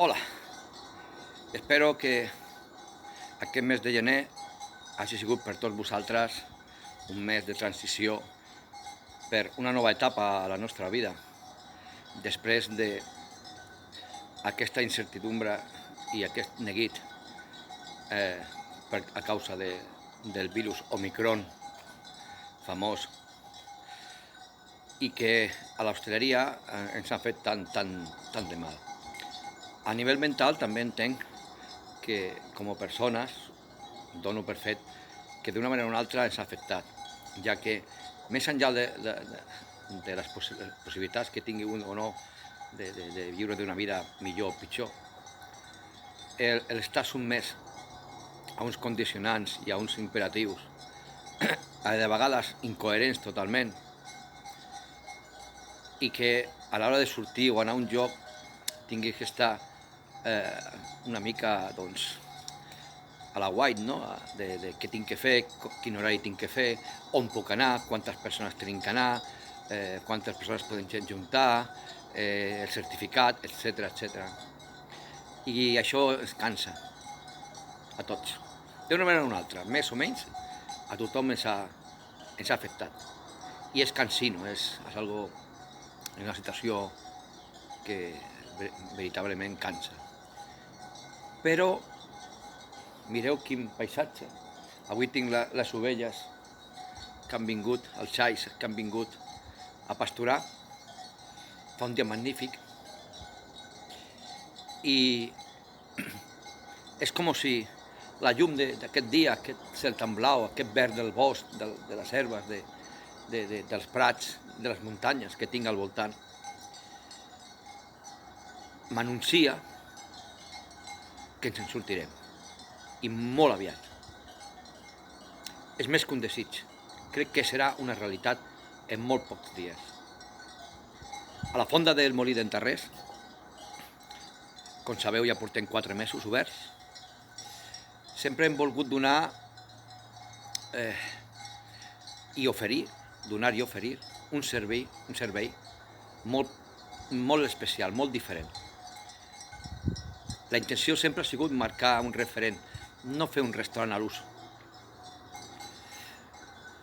Hola, espero que aquest mes de gener hagi sigut per tots vosaltres un mes de transició per una nova etapa a la nostra vida, després d'aquesta incertidumbre i aquest neguit a causa del virus Omicron famós i que a l'hostaleria ens ha fet tant de mal. A nivell mental també entenc que com a persones dono per fet que d'una manera o una altra ens ha afectat, ja que més enllà de les possibilitats que tingui un o no de viure d'una vida millor o pitjor, l'estar sotmès a uns condicionants i a uns imperatius, de vegades incoherents totalment, i que a l'hora de sortir o anar a un lloc tinguis que estar una mica, doncs, a la guait, no? De què tinc que fer, quin horari tinc que fer, on puc anar, quantes persones tenim que anar, quantes persones poden juntar, el certificat, etc. I això ens cansa, a tots. D'una manera o una altra, més o menys, a tothom ens ha afectat. I és cansino, és una situació que veritablement cansa. Però mireu quin paisatge. Avui tinc les ovelles que han vingut, els xais que han vingut a pasturar. Fa un dia magnífic. I és com si la llum d'aquest dia, aquest cel tan blau, aquest verd del bosc, de les herbes, dels prats, de les muntanyes que tinc al voltant, m'anuncia que ens en sortirem, i molt aviat. És més que un desig, crec que serà una realitat en molt pocs dies. A la fonda del Molí d'en Tarrés, com sabeu, ja portem 4 mesos oberts. Sempre hem volgut donar i oferir, donar i oferir un servei molt especial, molt diferent. La intenció sempre ha sigut marcar un referent, no fer un restaurant a l'ús.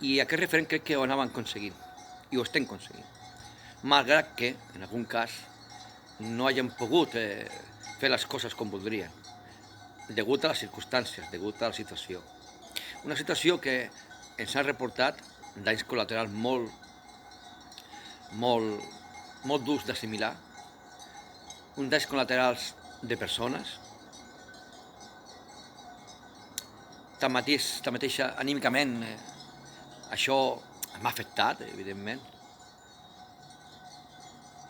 I aquest referent crec que ho anàvem aconseguint, i ho estem aconseguint. Malgrat que, en algun cas, no hagin pogut fer les coses com voldrien, degut a les circumstàncies, degut a la situació. Una situació que ens ha reportat danys col·laterals molt durs d'assimilar, uns danys col·laterals de persones, tanmateix anímicament això m'ha afectat, evidentment,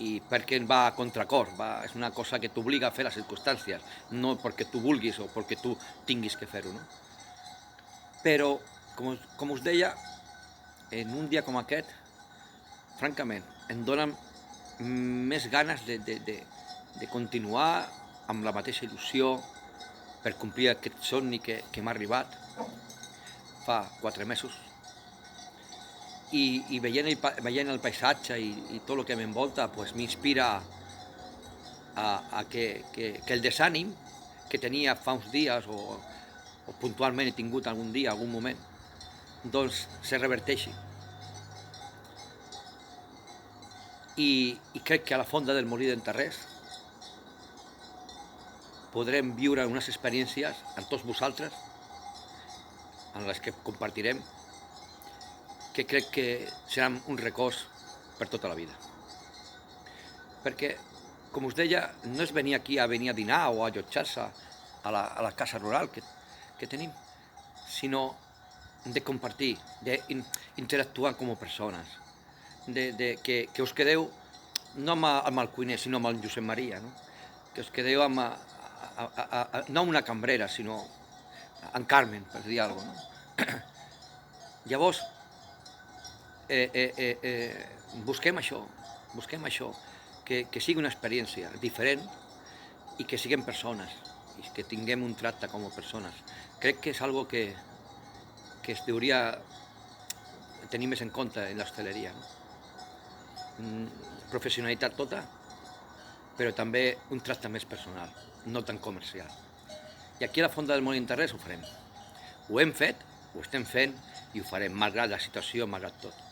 i perquè va a contracor, és una cosa que t'obliga a fer les circumstàncies, no perquè tu vulguis o perquè tu tinguis que fer-ho, no? Però, com us deia, en un dia com aquest, francament, em donen més ganes de continuar amb la mateixa il·lusió per complir aquest somni que m'ha arribat fa 4 mesos. I veient el paisatge i tot el que m'envolta, pues, m'inspira a que el desànim que tenia fa uns dies o puntualment he tingut algun dia, algun moment, doncs se reverteixi. I crec que a la fonda del Molí d'en Tarrés podrem viure unes experiències amb tots vosaltres, en les que compartirem, que crec que seran un record per tota la vida. Perquè, com us deia, no és venir aquí a dinar o a allotjar-se a la casa rural que tenim, sinó de compartir, d'interactuar com a persones, que us quedeu no amb el cuiner, sinó amb el Josep Maria, no? Que us quedeu no amb una cambrera, sinó amb Carmen, per dir alguna cosa, no? Llavors, busquem això, que sigui una experiència diferent i que siguem persones, i que tinguem un tracte com a persones. Crec que és algo que es hauria tenir més en compte en l'hostaleria, no? Professionalitat tota però també un tracte més personal, no tan comercial. I aquí a la Fonda del Molí Terrés ho farem. Ho hem fet, ho estem fent i ho farem, malgrat la situació, malgrat tot.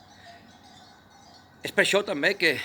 És per això també que